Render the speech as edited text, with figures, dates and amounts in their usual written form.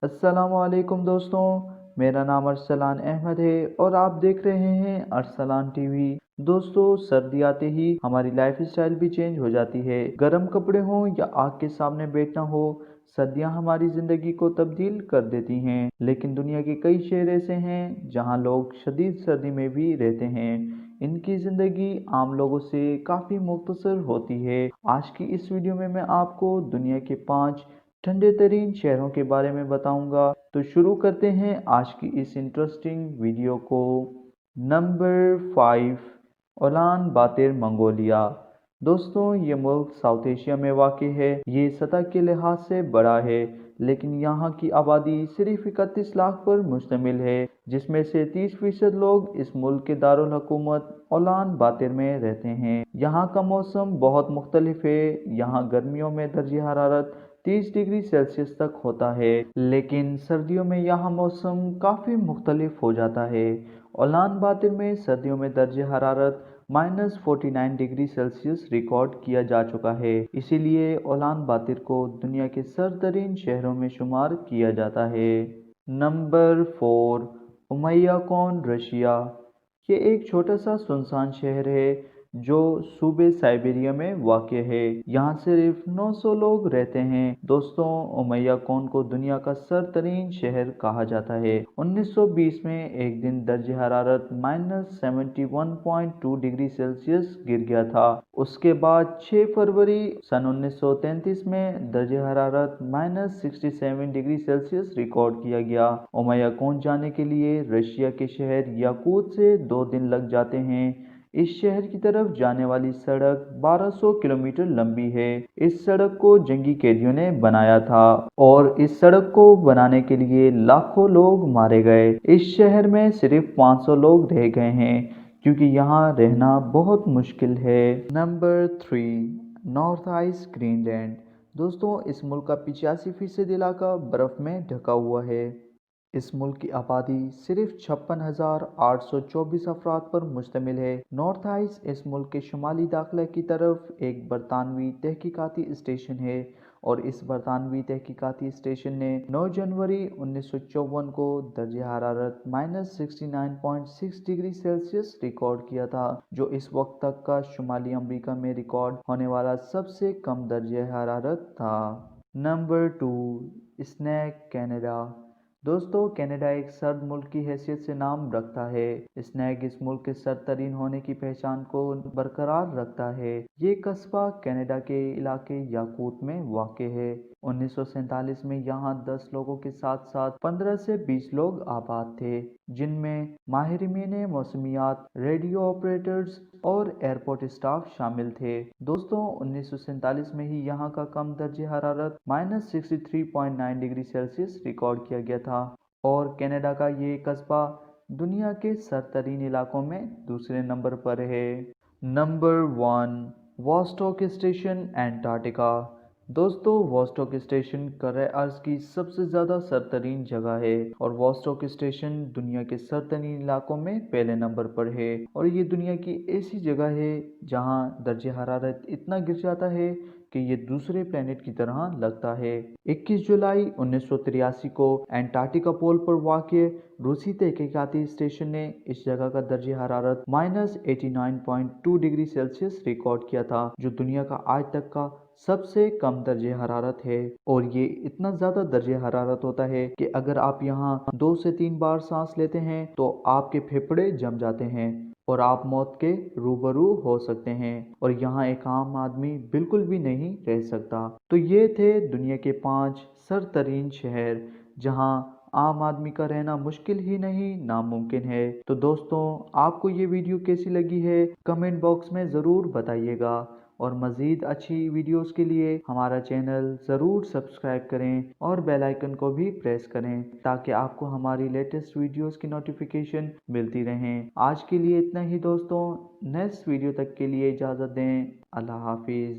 अस्सलाम वालेकुम दोस्तों, मेरा नाम अरसलान अहमद है और आप देख रहे हैं अरसलान टीवी। दोस्तों, सर्दी आते ही हमारी लाइफ स्टाइल भी चेंज हो जाती है। गर्म कपड़े हों या आग के सामने बैठना हो, सर्दियां हमारी जिंदगी को तब्दील कर देती हैं। लेकिन दुनिया के कई शहर ऐसे हैं जहां लोग शदीद सर्दी में भी रहते हैं। इनकी जिंदगी आम लोगों से काफी मुख्तसर होती है। आज की इस वीडियो में मैं आपको दुनिया के 5 ठंडे तरीन शहरों के बारे में बताऊंगा। तो शुरू करते हैं आज की इस इंटरेस्टिंग वीडियो को। Number 5, Ulaanbaatar Mongolia. दोस्तों, ये मुल्क साउथ एशिया में वाक़ है। ये सतह के लिहाज से बड़ा है, लेकिन यहाँ की आबादी सिर्फ 31 लाख पर मुश्तमिल है, जिसमें से 30% लोग इस मुल्क के दारुल हुकूमत उलान बातर में रहते हैं। यहाँ का मौसम बहुत मुख्तलिफ है। यहाँ गर्मियों में दर्जे हरारत 30 डिग्री सेल्सियस तक होता है, लेकिन सर्दियों में यहाँ मौसम काफ़ी मुख्तलिफ हो जाता है। उलान बातर में सर्दियों में दर्जे हरारत -49 डिग्री सेल्सियस रिकॉर्ड किया जा चुका है। इसीलिए उलान बातर को दुनिया के सर्दतरीन शहरों में शुमार किया जाता है। नंबर 4, उमैया कौन रशिया। ये एक छोटा सा सुनसान शहर है जो सूबे साइबेरिया में वाक़ है। यहाँ सिर्फ 900 लोग रहते हैं। दोस्तों, उमैया कौन को दुनिया का सरतरीन शहर कहा जाता है। 1920 में एक दिन दर्जे हरारत -71.2 डिग्री सेल्सियस गिर गया था। उसके बाद 6 फरवरी सन 1933 में दर्जे हरारत -67 डिग्री सेल्सियस रिकॉर्ड किया गया। उमैया कौन जाने के लिए रशिया के शहर याकूत से 2 दिन लग जाते हैं। इस शहर की तरफ जाने वाली सड़क 1200 किलोमीटर लंबी है। इस सड़क को जंगी कैदियों ने बनाया था और इस सड़क को बनाने के लिए लाखों लोग मारे गए। इस शहर में सिर्फ 500 लोग रह गए हैं, क्योंकि यहाँ रहना बहुत मुश्किल है। Number 3, north ice Greenland. दोस्तों, इस मुल्क का 85% इलाका बर्फ में ढका हुआ है। इस मुल्क की आबादी सिर्फ 56,824 अफराद पर मुश्तमिल है। नॉर्थ आइस इस मुल्क के शुमाली दाखिला की तरफ एक बरतानवी तहकीकाती स्टेशन है और इस बरतानवी तहकीकाती स्टेशन ने 9 जनवरी 1954 को दर्जे हरारत -69.6 डिग्री सेल्सियस रिकॉर्ड किया था, जो इस वक्त तक का शुमाली अमेरिका में रिकॉर्ड होने वाला सबसे कम दर्जे हरारत था। Number 2, snack Canada. दोस्तों, कनाडा एक सर्द मुल्क की हैसियत से नाम रखता है। स्नैक इस मुल्क के सर्दतरीन होने की पहचान को बरकरार रखता है। ये कस्बा कनाडा के इलाके याकूत में वाक़ है। 1947 में यहाँ 10 लोगों के साथ साथ 15 से 20 लोग आबाद थे, जिनमें माहिरीन मौसमियात, रेडियो ऑपरेटर्स और एयरपोर्ट स्टाफ शामिल थे। दोस्तों, 1947 में ही यहाँ का कम दर्जे हरारत -63.9 डिग्री सेल्सियस रिकॉर्ड किया गया था और कनाडा का ये कस्बा दुनिया के सरतरीन इलाकों में दूसरे नंबर पर है। Number 1, Vostok station Antarctica. दोस्तों, वॉस्टॉक स्टेशन करे अर्ज की सबसे ज़्यादा सरतरीन जगह है और वॉस्टॉक स्टेशन दुनिया के सरतरीन इलाकों में पहले नंबर पर है। और ये दुनिया की ऐसी जगह है जहाँ दर्जे हरारत इतना गिर जाता है कि ये दूसरे प्लेनेट की तरह लगता है। 21 जुलाई 1983 को एंटार्क्टिका पोल पर वाक़ रूसी तहकीकाती स्टेशन ने इस जगह का दर्जे हरारत -89.2 डिग्री सेल्सियस रिकॉर्ड किया था, जो दुनिया का आज तक का सबसे कम दर्जे हरारत है। और ये इतना ज़्यादा दर्जे हरारत होता है कि अगर आप यहाँ 2 से 3 बार सांस लेते हैं तो आपके फेफड़े जम जाते हैं और आप मौत के रूबरू हो सकते हैं और यहाँ एक आम आदमी बिल्कुल भी नहीं रह सकता। तो ये थे दुनिया के 5 सरतरीन शहर जहाँ आम आदमी का रहना मुश्किल ही नहीं नामुमकिन है। तो दोस्तों, आपको ये वीडियो कैसी लगी है कमेंट बॉक्स में ज़रूर बताइएगा और मज़ीद अच्छी वीडियोस के लिए हमारा चैनल ज़रूर सब्सक्राइब करें और बेल आइकन को भी प्रेस करें ताकि आपको हमारी लेटेस्ट वीडियोस की नोटिफिकेशन मिलती रहें। आज के लिए इतना ही दोस्तों, नेक्स्ट वीडियो तक के लिए इजाज़त दें। अल्लाह हाफिज़।